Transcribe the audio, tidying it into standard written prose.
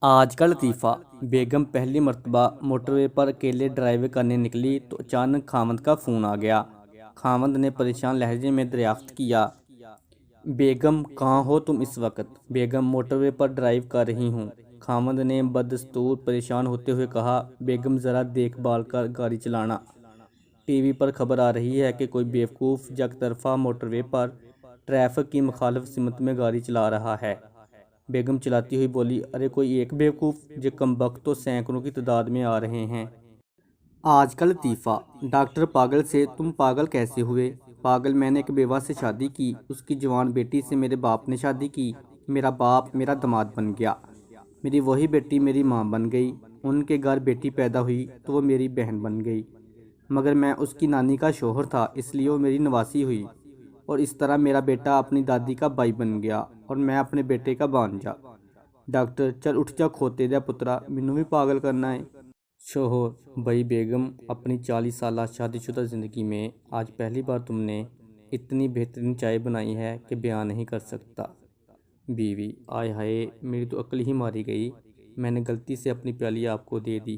آج کا لطیفہ۔ بیگم پہلی مرتبہ موٹر وے پر اکیلے ڈرائیو کرنے نکلی تو اچانک خاوند کا فون آ گیا۔ خاوند نے پریشان لہجے میں دریافت کیا، بیگم کہاں ہو تم اس وقت؟ بیگم موٹر وے پر ڈرائیو کر رہی ہوں۔ خاوند نے بدستور پریشان ہوتے ہوئے کہا، بیگم ذرا دیکھ بھال کر گاڑی چلانا۔ ٹی وی پر خبر آ رہی ہے کہ کوئی بیوقوف یک طرفہ موٹر وے پر ٹریفک کی مخالف سمت میں گاڑی چلا رہا ہے۔ بیگم چلاتی ہوئی بولی، ارے کوئی ایک بیوقوف، یہ کمبخت تو سینکڑوں کی تعداد میں آ رہے ہیں۔ آج کا لطیفہ۔ ڈاکٹر پاگل سے تم پاگل کیسے ہوئے؟ پاگل، میں نے ایک بیوہ سے شادی کی، اس کی جوان بیٹی سے میرے باپ نے شادی کی، میرا باپ میرا داماد بن گیا، میری وہی بیٹی میری ماں بن گئی، ان کے گھر بیٹی پیدا ہوئی تو وہ میری بہن بن گئی، مگر میں اس کی نانی کا شوہر تھا اس لیے وہ میری نواسی ہوئی، اور اس طرح میرا بیٹا اپنی دادی کا بھائی بن گیا اور میں اپنے بیٹے کا بھانجا۔ ڈاکٹر، چل اٹھ جا کھوتے دیا پترا، مینوں بھی پاگل کرنا ہے۔ شوہر، بھائی بیگم، اپنی 40 سالہ شادی شدہ زندگی میں آج پہلی بار تم نے اتنی بہترین چائے بنائی ہے کہ بیان نہیں کر سکتا۔ بیوی، آئے ہائے، میری تو عقل ہی ماری گئی، میں نے غلطی سے اپنی پیالی آپ کو دے دی۔